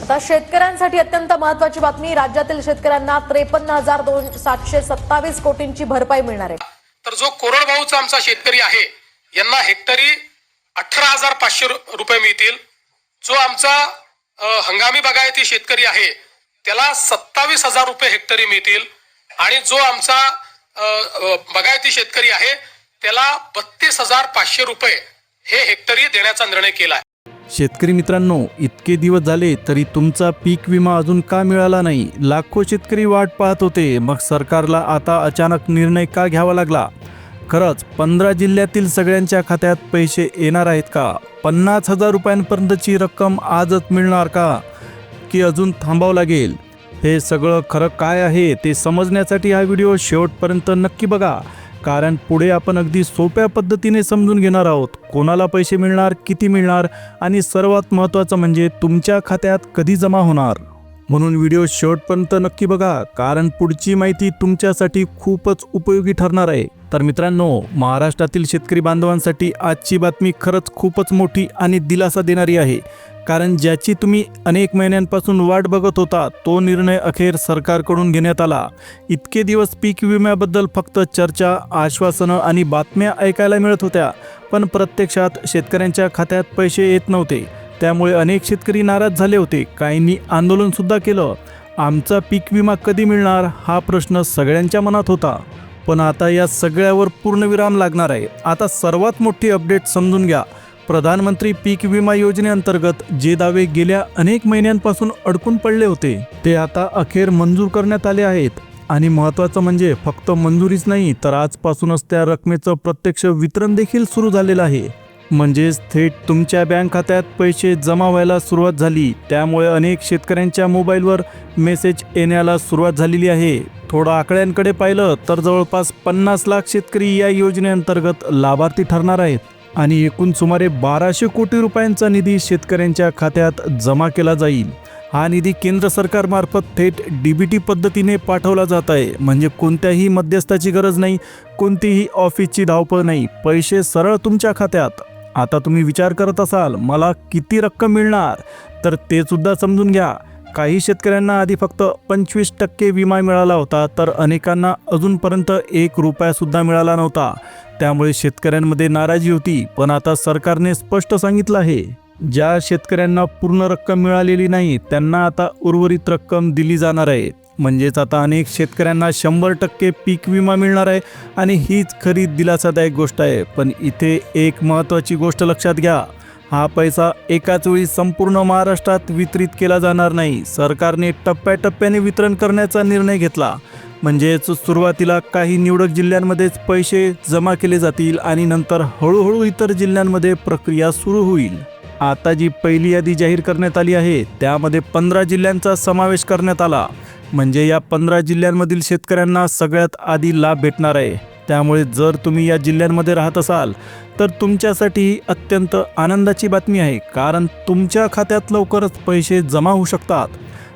आता शेतकऱ्यांसाठी अत्यंत महत्त्वाची बातमी, राज्यातील शेतकऱ्यांना 53,727 कोटींची भरपाई मिळणार आहे। तर जो कोरडवाहूचा आमचा शेतकरी आहे यांना हेक्टरी 18,500 रुपये मिळतील। जो आमचा हंगामी बागायती शेतकरी आहे त्याला 27,000 रुपये हेक्टरी मिळतील आणि जो आमचा बागायती शेतकरी आहे त्याला 32,500 रुपये हे हेक्टरी देण्याचा निर्णय केला आहे। शेतकरी मित्रांनो, इतके दिवस झाले तरी तुमचा पीक विमा अजून का मिळाला नाही? लाखो शेतकरी वाट पाहत होते, मग सरकारला आता अचानक निर्णय का घ्यावा लागला? खरंच 15 जिल्ह्यातील सगळ्यांच्या खात्यात पैसे येणार आहेत का? 50,000 रुपयांपर्यंतची रक्कम आजच मिळणार का, की अजून थांबावं लागेल? हे सगळं खरं काय आहे ते समजण्यासाठी हा व्हिडिओ शेवटपर्यंत नक्की बघा, कारण पुढे आपण अगदी सोप्या पद्धतीने समजून घेणार आहोत कोणाला पैसे मिळणार, किती मिळणार आणि सर्वात महत्त्वाचं म्हणजे तुमच्या खात्यात कधी जमा होणार। म्हणून व्हिडिओ शेवटपर्यंत नक्की बघा, कारण पुढची माहिती तुमच्यासाठी खूपच उपयोगी ठरणार आहे। तर मित्रांनो, महाराष्ट्रातील शेतकरी बांधवांसाठी आजची बातमी खरंच खूपच मोठी आणि दिलासा देणारी आहे, कारण ज्याची तुम्ही अनेक महिन्यांपासून वाट बघत होता तो निर्णय अखेर सरकारकडून घेण्यात आला। इतके दिवस पीक विम्याबद्दल फक्त चर्चा, आश्वासनं आणि बातम्या ऐकायला मिळत होत्या, पण प्रत्यक्षात शेतकऱ्यांच्या खात्यात पैसे येत नव्हते। त्यामुळे अनेक शेतकरी नाराज झाले होते, काहींनी आंदोलनसुद्धा केलं। आमचा पीक विमा कधी मिळणार हा प्रश्न सगळ्यांच्या मनात होता, पण आता या सगळ्यावर पूर्णविराम लागणार आहे। आता सर्वात मोठी अपडेट समजून घ्या। प्रधानमंत्री पीक विमा योजनेअंतर्गत जे दावे गेल्या अनेक महिन्यांपासून अडकून पडले होते ते आता अखेर मंजूर करण्यात आले आहेत। आणि महत्त्वाचं म्हणजे फक्त मंजुरीच नाही, तर आजपासूनच त्या रकमेचं प्रत्यक्ष वितरण देखील सुरू झालेलं आहे। म्हणजेच थेट तुमच्या बँक खात्यात पैसे जमा व्हायला सुरुवात झाली। त्यामुळे अनेक शेतकऱ्यांच्या मोबाईलवर मेसेज येण्याला सुरुवात झालेली आहे। थोडं आकड्यांकडे पाहिलं तर जवळपास 50 लाख शेतकरी या योजनेअंतर्गत लाभार्थी ठरणार आहेत आणि एकूण सुमारे 1200 कोटी रुपयांचा निधी शेतकऱ्यांच्या खात्यात जमा केला जाईल। हा निधी केंद्र सरकारमार्फत थेट डीबीटी पद्धतीने पाठवला जात आहे, म्हणजे कोणत्याही मध्यस्थाची गरज नाही, कोणतीही ऑफिसची धावपळ नाही, पैसे सरळ तुमच्या खात्यात। आता तुम्ही विचार करत असाल मला किती रक्कम मिळणार, तर ते सुद्धा समजून घ्या। काही शेतकऱ्यांना आधी फक्त 25% विमा मिळाला होता, तर अनेकांना अजूनपर्यंत 1 रुपयासुद्धा मिळाला नव्हता। त्यामुळे शेतकऱ्यांमध्ये नाराजी होती, पण आता सरकारने स्पष्ट सांगितलं आहे, ज्या शेतकऱ्यांना पूर्ण रक्कम मिळालेली नाही त्यांना आता उर्वरित रक्कम दिली जाणार आहे। म्हणजेच आता अनेक शेतकऱ्यांना 100% पीक विमा मिळणार आहे आणि हीच खरी दिलासादायक गोष्ट आहे। पण इथे एक महत्त्वाची गोष्ट लक्षात घ्या, हा पैसा एकाच वेळी संपूर्ण महाराष्ट्रात वितरित केला जाणार नाही। सरकारने टप्प्याटप्प्याने वितरण करण्याचा निर्णय घेतला। म्हणजेच सुरुवातीला काही निवडक जिल्ह्यांमध्येच पैसे जमा केले जातील आणि नंतर हळूहळू इतर जिल्ह्यांमध्ये प्रक्रिया सुरू होईल। आता जी पहिली यादी जाहीर करण्यात आली आहे त्यामध्ये 15 जिल्ह्यांचा समावेश करण्यात आला, म्हणजे या 15 जिल्ह्यांमधील शेतकऱ्यांना सगळ्यात आधी लाभ भेटणार आहे। त्यामुळे जर तुम्ही या जिल्ह्यांमध्ये राहत असाल तर तुमच्यासाठी ही अत्यंत आनंदाची बातमी आहे, कारण तुमच्या खात्यात लवकरच पैसे जमा होऊ शकतात।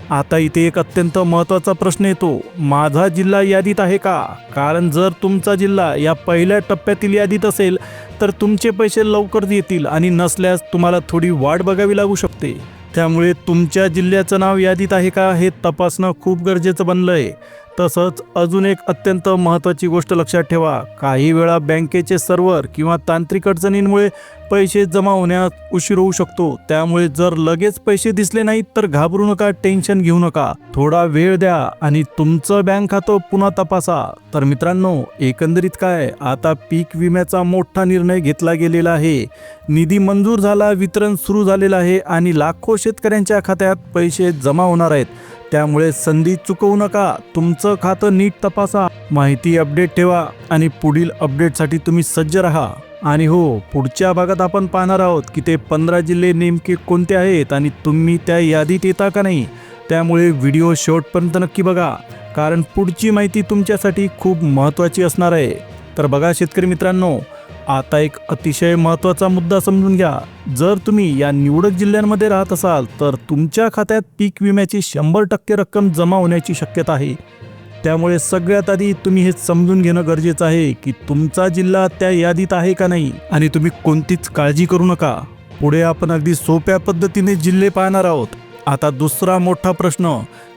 आता इथे एक अत्यंत महत्त्वाचा प्रश्न येतो, माझा जिल्हा यादीत आहे का? कारण जर तुमचा जिल्हा या पहिल्या टप्प्यातील यादीत असेल तर तुमचे पैसे लवकर येतील आणि नसल्यास तुम्हाला थोडी वाट बघावी लागू शकते। त्यामुळे तुमच्या जिल्ह्याचं नाव यादीत आहे का हे तपासणं खूप गरजेचं बनलं आहे। तसंच अजून एक अत्यंत महत्त्वाची गोष्ट लक्षात ठेवा, काही वेळा बँकेचे सर्व्हर किंवा तांत्रिक अडचणींमुळे पैसे जमा होण्यास उशीर होऊ शकतो। त्यामुळे जर लगेच पैसे दिसले नाहीत तर घाबरू नका, टेन्शन घेऊ नका, थोडा वेळ द्या आणि तुमचं बँक खातं पुन्हा तपासा। तर मित्रांनो, एकंदरीत काय, आता पीक विम्याचा मोठा निर्णय घेतला गेलेला आहे, निधी मंजूर झाला, वितरण सुरू झालेलं आहे आणि लाखो शेतकऱ्यांच्या खात्यात पैसे जमा होणार आहेत। त्यामुळे संधी चुकवू नका, तुमचं खातं नीट तपासा, माहिती अपडेट ठेवा आणि पुढील अपडेटसाठी तुम्ही सज्ज राहा। आणि हो, पुढच्या भागात आपण पाहणार आहोत की ते 15 जिल्हे नेमके कोणते आहेत आणि तुम्ही त्या यादीत येता का नाही। त्यामुळे व्हिडिओ शेवटपर्यंत नक्की बघा, कारण पुढची माहिती तुमच्यासाठी खूप महत्त्वाची असणार आहे। तर बघा शेतकरी मित्रांनो, आता एक अतिशय महत्त्वाचा मुद्दा समजून घ्या। जर तुम्ही या निवडक जिल्ह्यांमध्ये राहत असाल तर तुमच्या खात्यात पीक विम्याची 100% रक्कम जमा होण्याची शक्यता आहे। त्यामुळे सगळ्यात आधी तुम्ही हे समजून घेणं गरजेचं आहे की तुमचा जिल्हा त्या यादीत आहे का नाही, आणि तुम्ही कोणतीच काळजी करू नका। पुढे आपण अगदी सोप्या पद्धतीने जिल्हे पाहणार आहोत आता दुसरा मोठा प्रश्न,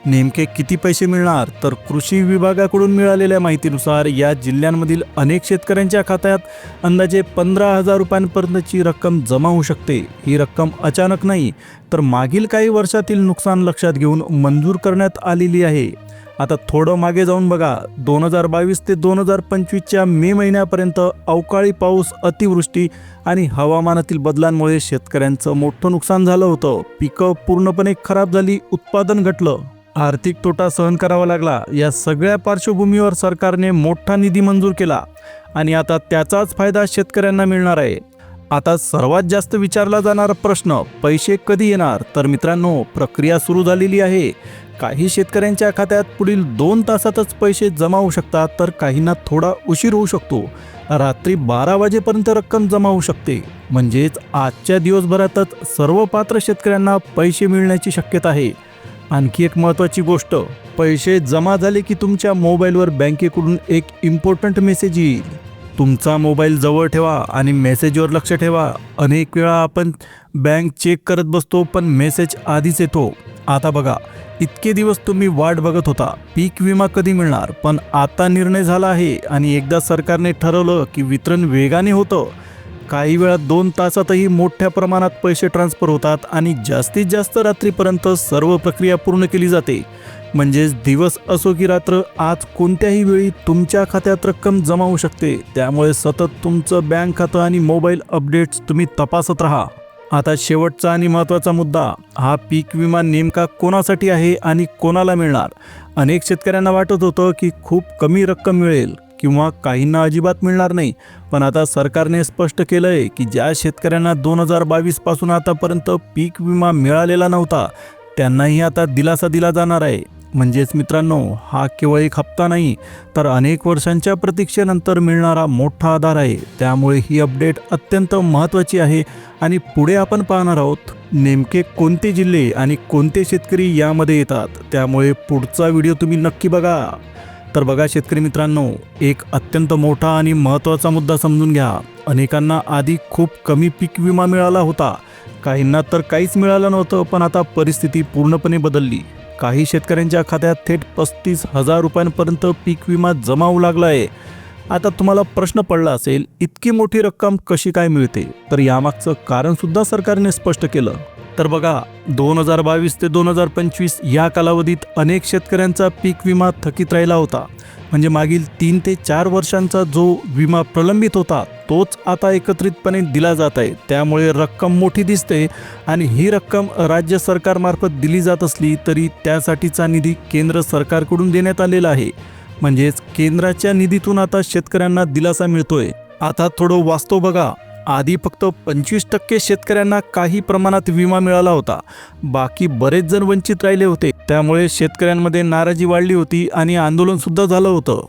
नेमके किती पैसे मिळणार? तर कृषी विभागाकडून मिळालेल्या माहितीनुसार या जिल्ह्यांमधील अनेक शेतकऱ्यांच्या खात्यात अंदाजे 15,000 रुपयांपर्यंतची रक्कम जमा होऊ शकते. ही रक्कम अचानक नाही, तर मागील काही वर्षातील नुकसान लक्षात घेऊन मंजूर करण्यात आलेली आहे. आता थोडं मागे जाऊन बघा, 2022 ते 2025च्या मे महिन्यापर्यंत अवकाळी पाऊस, अतिवृष्टी आणि हवामानातील बदलांमुळे शेतकऱ्यांचं मोठं नुकसान झालं होतं. पिकं पूर्णपणे खराब झाली, उत्पादन घटलं, आर्थिक तोटा सहन करावा लागला. या सगळ्या पार्श्वभूमीवर सरकारने मोठा निधी मंजूर केला आणि आता त्याचाच फायदा शेतकऱ्यांना मिळणार आहे. आता सर्वात जास्त विचारला जाणारा प्रश्न, पैसे कधी येणार? तर मित्रांनो, प्रक्रिया सुरू झालेली आहे. काही शेतकऱ्यांच्या खात्यात पुढील 2 तासातच पैसे जमा होऊ शकतात, तर काहींना थोडा उशीर होऊ शकतो. रात्री 12 वाजेपर्यंत रक्कम जमा होऊ शकते. म्हणजेच आजच्या दिवसभरातच सर्व पात्र शेतकऱ्यांना पैसे मिळण्याची शक्यता आहे. आणखी एक महत्त्वाची गोष्ट, पैसे जमा झाले की तुमच्या मोबाईलवर बँकेकडून एक इम्पॉर्टंट मेसेज येईल. तुमचा मोबाईल जवळ ठेवा आणि मेसेजवर लक्ष ठेवा. अनेक वेळा आपण बँक चेक करत बसतो, पण मेसेज आधीच येतो. आता बघा, इतके दिवस तुम्ही वाट बघत होता पीक विमा कधी मिळणार, पण आता निर्णय झाला आहे आणि एकदा सरकारने ठरवलं की वितरण वेगाने होतं. काही वेळा 2 तासातही मोठ्या प्रमाणात पैसे ट्रान्सफर होतात आणि जास्तीत जास्त रात्रीपर्यंत सर्व प्रक्रिया पूर्ण केली जाते. म्हणजेच दिवस असो की रात्र, आज कोणत्याही वेळी तुमच्या खात्यात रक्कम जमा होऊ शकते. त्यामुळे सतत तुमचं बँक खातं आणि मोबाईल अपडेट्स तुम्ही तपासत राहा. आता शेवटचा आणि महत्त्वाचा मुद्दा, हा पीक विमा नेमका कोणासाठी आहे आणि कोणाला मिळणार? अनेक शेतकऱ्यांना वाटत होतं की खूप कमी रक्कम मिळेल किंवा काहींना अजिबात मिळणार नाही. पण आता सरकारने स्पष्ट केलं आहे की ज्या शेतकऱ्यांना 2022 पासून आतापर्यंत पीक विमा मिळालेला नव्हता, त्यांनाही आता दिलासा दिला जाणार आहे. म्हणजेच मित्रांनो, हा केवळ एक हप्ता नाही, तर अनेक वर्षांच्या प्रतीक्षेनंतर मिळणारा मोठा आधार आहे. त्यामुळे ही अपडेट अत्यंत महत्त्वाची आहे आणि पुढे आपण पाहणार आहोत नेमके कोणते जिल्हे आणि कोणते शेतकरी यामध्ये येतात. त्यामुळे पुढचा व्हिडिओ तुम्ही नक्की बघा. तर बघा शेतकरी मित्रांनो, एक अत्यंत मोठा आणि महत्त्वाचा मुद्दा समजून घ्या. अनेकांना आधी खूप कमी पीक विमा मिळाला होता, काहींना तर काहीच मिळालं नव्हतं. पण आता परिस्थिती पूर्णपणे बदलली. काही शेतकऱ्यांच्या खात्यात थेट 35,000 रुपयांपर्यंत पीक विमा जमा होऊ लागला आहे. आता तुम्हाला प्रश्न पडला असेल, इतकी मोठी रक्कम कशी काय मिळते? तर यामागचं कारणसुद्धा सरकारने स्पष्ट केलं. तर बघा, 2022 ते 2025 या कालावधीत अनेक शेतकऱ्यांचा पीक विमा थकीत राहिला होता. म्हणजे मागील 3 ते 4 वर्षांचा जो विमा प्रलंबित होता, तोच आता एकत्रितपणे दिला जात आहे. त्यामुळे रक्कम मोठी दिसते आणि ही रक्कम राज्य सरकारमार्फत दिली जात असली तरी त्यासाठीचा निधी केंद्र सरकारकडून देण्यात आलेला आहे. म्हणजेच केंद्राच्या निधीतून आता शेतकऱ्यांना दिलासा मिळतोय. आता थोडं वास्तव बघा. आधी फक्त 25% शेतकऱ्यांना काही प्रमाणात विमा मिळाला होता, बाकी बरेच जण वंचित राहिले होते. त्यामुळे शेतकऱ्यांमध्ये नाराजी वाढली होती आणि आंदोलनसुद्धा झालं होतं.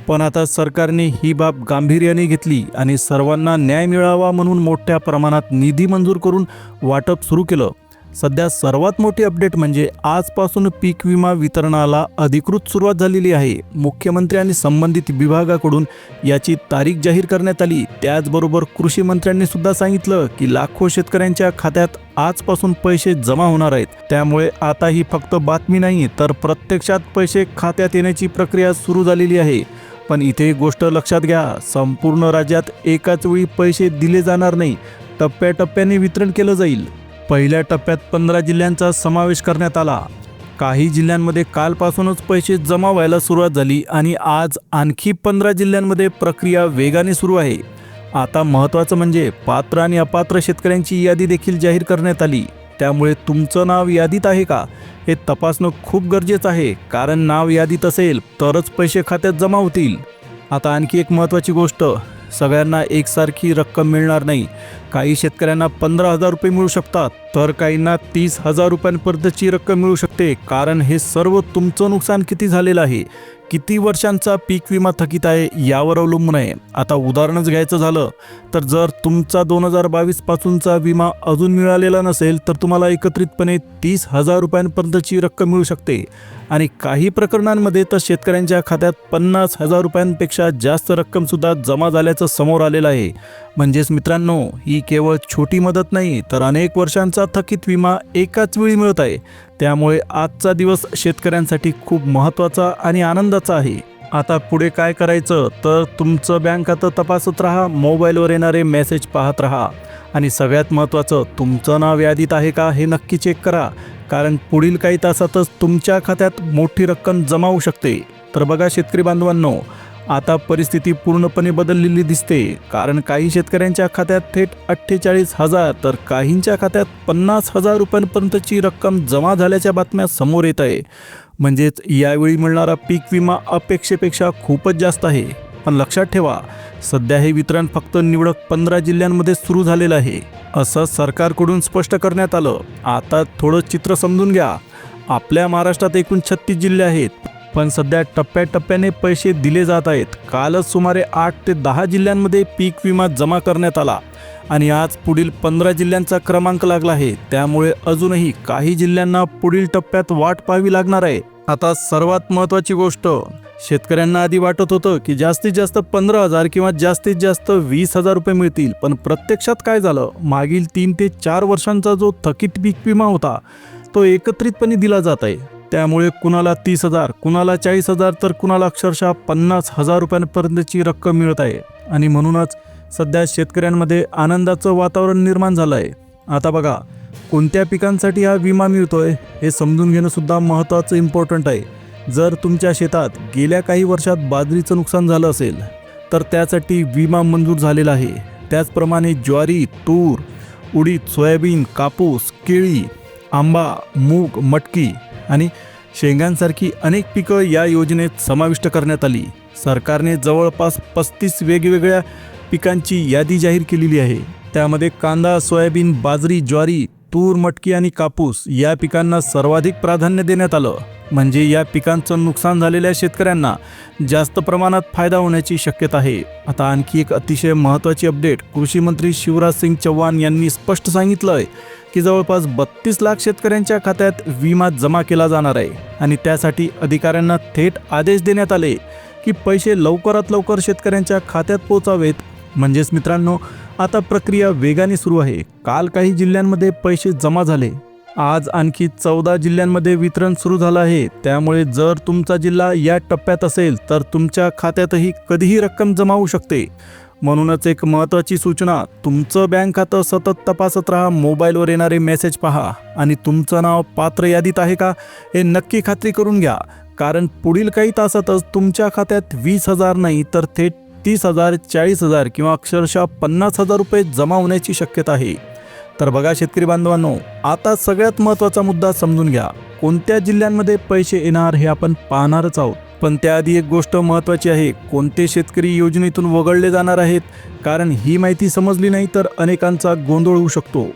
पण आता सरकारने ही बाब गांभीर्याने घेतली आणि सर्वांना न्याय मिळावा म्हणून मोठ्या प्रमाणात निधी मंजूर करून वाटप सुरू केलं. सध्या सर्वात मोठी अपडेट म्हणजे आजपासून पीक विमा वितरणाला अधिकृत सुरुवात झालेली आहे. मुख्यमंत्री आणि संबंधित विभागाकडून याची तारीख जाहीर करण्यात आली. त्याचबरोबर कृषी मंत्र्यांनी सुद्धा सांगितलं की लाखो शेतकऱ्यांच्या खात्यात आजपासून पैसे जमा होणार आहेत. त्यामुळे आता ही फक्त बातमी नाही, तर प्रत्यक्षात पैसे खात्यात येण्याची प्रक्रिया सुरू झालेली आहे. पण इथे एक गोष्ट लक्षात घ्या, संपूर्ण राज्यात एकाच वेळी पैसे दिले जाणार नाही, टप्प्याटप्प्याने वितरण केलं जाईल. पहिल्या टप्प्यात 15 जिल्ह्यांचा समावेश करण्यात आला. काही जिल्ह्यांमध्ये कालपासूनच पैसे जमा व्हायला सुरुवात झाली आणि आज आणखी 15 जिल्ह्यांमध्ये प्रक्रिया वेगाने सुरू आहे. आता महत्त्वाचं म्हणजे पात्र आणि अपात्र शेतकऱ्यांची यादी देखील जाहीर करण्यात आली. त्यामुळे तुमचं नाव यादीत आहे का हे तपासणं खूप गरजेचं आहे, कारण नाव यादीत असेल तरच पैसे खात्यात जमा होतील. आता आणखी एक महत्त्वाची गोष्ट, सगळ्यांना एकसारखी रक्कम मिळणार नाही. काही शेतकऱ्यांना 15,000 रुपये मिळू शकतात, तर काहींना 30,000 रुपयांपर्यंतची रक्कम मिळू शकते. कारण हे सर्व तुमचं नुकसान किती झालेलं आहे, किती वर्षांचा पीक विमा थकीत आहे यावर अवलंबून आहे. आता उदाहरणच घ्यायचं झालं तर जर तुमचा 2022 पासूनचा विमा अजून मिळालेला नसेल तर तुम्हाला एकत्रितपणे 30,000 रुपयांपर्यंतची रक्कम मिळू शकते. आणि काही प्रकरणांमध्ये तर शेतकऱ्यांच्या खात्यात 50,000 रुपयांपेक्षा जास्त रक्कमसुद्धा जमा झाल्याचं समोर आलेलं आहे. म्हणजेच मित्रांनो, ही केवळ छोटी मदत नाही तर अनेक वर्षांचा थकीत विमा एकाच वेळी मिळत आहे. त्यामुळे आजचा दिवस शेतकऱ्यांसाठी खूप महत्त्वाचा आणि आनंदाचा आहे. आता पुढे काय करायचं तर तुमचं बँक खातं तपासत राहा, मोबाईलवर येणारे मेसेज पाहत राहा आणि सगळ्यात महत्त्वाचं, तुमचं नाव यादीत आहे का हे नक्की चेक करा, कारण पुढील काही तासातच तुमच्या खात्यात मोठी रक्कम जमा होऊ शकते. तर बघा शेतकरी बांधवांनो, आता परिस्थिती पूर्णपणे बदललेली दिसते, कारण काही शेतकऱ्यांच्या खात्यात थेट 48,000 तर काहींच्या खात्यात 50,000 रुपयांपर्यंतची रक्कम जमा झाल्याच्या बातम्या समोर येत आहे. म्हणजेच यावेळी मिळणारा पीक विमा अपेक्षेपेक्षा खूपच जास्त आहे. पण लक्षात ठेवा, सध्या हे वितरण फक्त निवडक 15 जिल्ह्यांमध्ये सुरू झालेलं आहे, असं सरकारकडून स्पष्ट करण्यात आलं. आता थोडं चित्र समजून घ्या. आपल्या महाराष्ट्रात एकूण 36 जिल्हे आहेत, पण सध्या टप्प्याटप्प्याने पैसे दिले जात आहेत. कालच सुमारे 8 ते 10 जिल्ह्यांमध्ये पीक विमा जमा करण्यात आला आणि आज पुढील 15 जिल्ह्यांचा क्रमांक लागला आहे. त्यामुळे अजूनही काही जिल्ह्यांना पुढील टप्प्यात वाट पाहावी लागणार आहे. आता सर्वात महत्त्वाची गोष्ट, शेतकऱ्यांना आधी वाटत होतं की जास्तीत जास्त 15,000 किंवा जास्तीत जास्त 20,000 रुपये मिळतील, पण प्रत्यक्षात काय झालं, मागील 3 ते 4 वर्षांचा जो थकीत पीक विमा होता तो एकत्रितपणे दिला जात आहे. त्यामुळे कुणाला 30,000, कुणाला 40,000 तर कुणाला अक्षरशः 50,000 रुपयांपर्यंतची रक्कम मिळत आहे. आणि म्हणूनच सध्या शेतकऱ्यांमध्ये आनंदाचं वातावरण निर्माण झालं आहे. आता बघा, कोणत्या पिकांसाठी हा विमा मिळतोय हे समजून घेणं सुद्धा महत्त्वाचं इम्पॉर्टंट आहे. जर तुमच्या शेतात गेल्या काही वर्षात बाजरीचं नुकसान झालं असेल तर त्यासाठी विमा मंजूर झालेला आहे. त्याचप्रमाणे ज्वारी, तूर, उडीद, सोयाबीन, कापूस, केळी, आंबा, मूग, मटकी आणि शेंगांसारखी अनेक पिकं या योजनेत समाविष्ट करण्यात आली. सरकारने जवळपास 35 वेगवेगळ्या पिकांची यादी जाहीर केलेली आहे. त्यामध्ये कांदा, सोयाबीन, बाजरी, ज्वारी, तूर, मटकी आणि कापूस या पिकांना सर्वाधिक प्राधान्य देण्यात आलं. म्हणजे या पिकांचं नुकसान झालेल्या शेतकऱ्यांना जास्त प्रमाणात फायदा होण्याची शक्यता आहे. आता आणखी एक अतिशय महत्त्वाची अपडेट, कृषी मंत्री शिवराज सिंग चौहान यांनी स्पष्ट सांगितलं आहे की जवळपास 32 लाख शेतकऱ्यांच्या खात्यात विमा जमा केला जाणार आहे आणि त्यासाठी अधिकाऱ्यांना थेट आदेश देण्यात आले की पैसे लवकरात लवकर शेतकऱ्यांच्या खात्यात पोहोचावेत. म्हणजेच मित्रांनो, आता प्रक्रिया वेगाने सुरू आहे. काल काही जिल्ह्यांमध्ये पैसे जमा झाले, आज आणखी 14 जिल्ह्यांमध्ये वितरण सुरू झालं आहे. त्यामुळे जर तुमचा जिल्हा या टप्प्यात असेल तर तुमच्या खात्यातही कधीही रक्कम जमा होऊ शकते. म्हणूनच एक महत्त्वाची सूचना, तुमचं बँक खातं सतत तपासत राहा, मोबाईलवर येणारे मेसेज पहा आणि तुमचं नाव पात्र यादीत आहे का हे नक्की खात्री करून घ्या, कारण पुढील काही तासातच तुमच्या खात्यात 20,000 नाही तर थेट 30,000, 40,000 किंवा अक्षरशः 50,000 रुपये जमा होण्याची शक्यता आहे. तर बघा शेतकरी बांधवांनो, आता सगळ्यात महत्त्वाचा मुद्दा समजून घ्या. कोणत्या जिल्ह्यांमध्ये पैसे येणार हे आपण पाहणारच आहोत, पण त्याआधी एक गोष्ट महत्त्वाची आहे, कोणते शेतकरी योजनेतून वगळले जाणार आहेत, कारण ही माहिती समजली नाही तर अनेकांचा गोंधळ होऊ शकतो.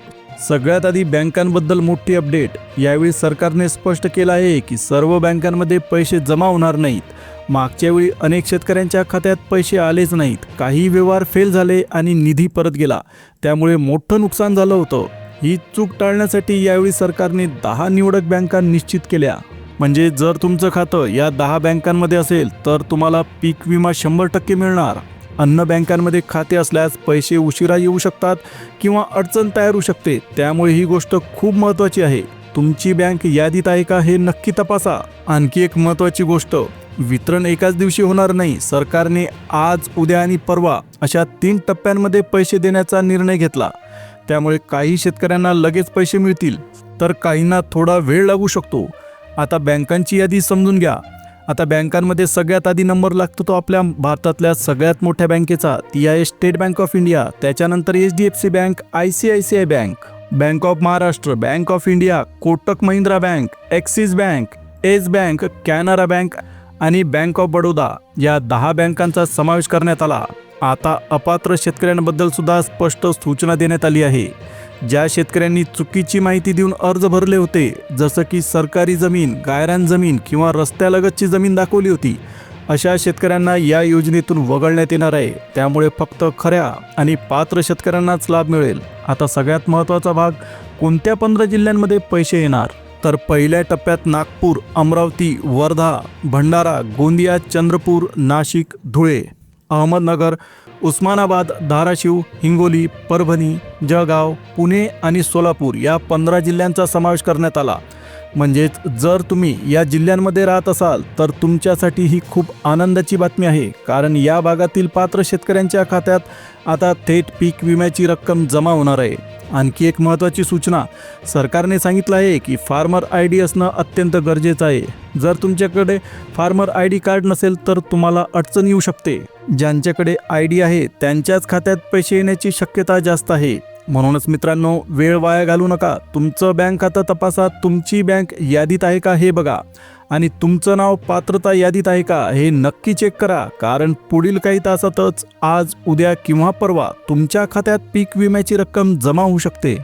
सगळ्यात आधी बँकांबद्दल मोठी अपडेट. यावेळी सरकारने स्पष्ट केलं आहे की सर्व बँकांमध्ये पैसे जमा होणार नाहीत. मागच्या वेळी अनेक शेतकऱ्यांच्या खात्यात पैसे आलेच नाहीत, काही व्यवहार फेल झाले आणि निधी परत गेला, त्यामुळे मोठं नुकसान झालं होतं. ही चूक टाळण्यासाठी यावेळी सरकारने 10 निवडक बँका निश्चित केल्या. म्हणजे जर तुमचं खातं या 10 बँकांमध्ये असेल तर तुम्हाला पीक विमा 100% मिळणार. अन्य बँकांमध्ये खाते असल्यास पैसे उशिरा येऊ शकतात किंवा अडचण तयार होऊ शकते. त्यामुळे ही गोष्ट खूप महत्त्वाची आहे. तुमची बँक यादीत आहे का हे नक्की तपासा. आणखी एक महत्त्वाची गोष्ट, वितरण एकाच दिवशी होणार नाही. सरकारने आज, उद्या आणि परवा अशा 3 टप्प्यांमध्ये पैसे देण्याचा निर्णय घेतला. त्यामुळे काही शेतकऱ्यांना लगेच पैसे मिळतील तर काहींना थोडा वेळ लागू शकतो. आता बँकांची यादी समजून घ्या. आता बँकांमध्ये सगळ्यात आधी नंबर लागतो तो आपल्या भारतातल्या सगळ्यात मोठ्या बँकेचा, ती आहे स्टेट बँक ऑफ इंडिया. त्याच्यानंतर HDFC bank, ICICI bank, bank of Maharashtra, bank of India, Kotak Mahindra bank, axis bank, yes bank, Canara bank आणि बँक ऑफ बडोदा या 10 बँकांचा समावेश करण्यात आला. आता अपात्र शेतकऱ्यांबद्दल सुद्धा स्पष्ट सूचना देण्यात आली आहे. ज्या शेतकऱ्यांनी चुकीची माहिती देऊन अर्ज भरले होते, जसं की सरकारी जमीन, गायरान जमीन किंवा रस्त्यालगतची जमीन दाखवली होती, अशा शेतकऱ्यांना या योजनेतून वगळण्यात येणार आहे. त्यामुळे फक्त खऱ्या आणि पात्र शेतकऱ्यांनाच लाभ मिळेल. आता सगळ्यात महत्त्वाचा भाग, कोणत्या 15 जिल्ह्यांमध्ये पैसे येणार. तर पहिल्या टप्प्यात नागपूर, अमरावती, वर्धा, भंडारा, गोंदिया, चंद्रपूर, नाशिक, धुळे, अहमदनगर, उस्मानाबाद, धाराशिव, हिंगोली, परभणी, जळगाव, पुणे आणि सोलापूर या 15 जिल्ह्यांचा समावेश करण्यात आला. म्हणजेच जर तुम्ही या जिल्ह्यांमध्ये राहत असाल तर तुमच्यासाठी ही खूप आनंदाची बातमी आहे, कारण या भागातील पात्र शेतकऱ्यांच्या खात्यात आता थेट पीक विम्याची रक्कम जमा होणार आहे. आणखी एक महत्त्वाची सूचना सरकारने सांगितलं आहे की फार्मर ID असणं अत्यंत गरजेचं आहे. जर तुमच्याकडे फार्मर ID कार्ड नसेल तर तुम्हाला अडचण येऊ शकते. ज्यांच्याकडे ID आहे त्यांच्याच खात्यात पैसे येण्याची शक्यता जास्त आहे. म्हणूनच मित्रांनो, वेळ वाया घालवू नका. तुमचं बँक खातं तपासा, तुमची बँक यादीत आहे का हे बघा आणि तुमचं नाव पात्रता यादीत आहे का हे नक्की चेक करा, कारण पुढील काही तासातच आज, उद्या किंवा परवा तुमच्या खात्यात पीक विम्याची रक्कम जमा होऊ शकते.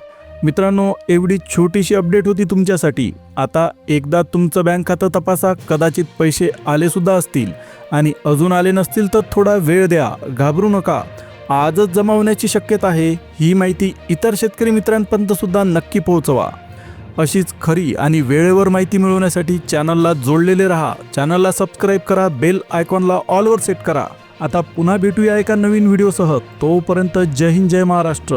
मित्रांनो, एवढी छोटीशी अपडेट होती तुमच्यासाठी. आता एकदा तुमचं बँक खातं तपासा, कदाचित पैसे आले सुद्धा असतील आणि अजून आले नसतील तर थोडा वेळ द्या, घाबरू नका. आजच जमा होण्याची शक्यता आहे. ही माहिती इतर शेतकरी मित्रांपर्यंत सुद्धा नक्की पोहोचवा. अशीच खरी आणि वेळेवर माहिती मिळवण्यासाठी चॅनलला जोडलेले राहा. चॅनलला सबस्क्राईब करा, बेल आयकॉनला ऑलवर सेट करा. आता पुन्हा भेटूया एका नवीन व्हिडिओसह. तोपर्यंत जय हिंद, जय महाराष्ट्र.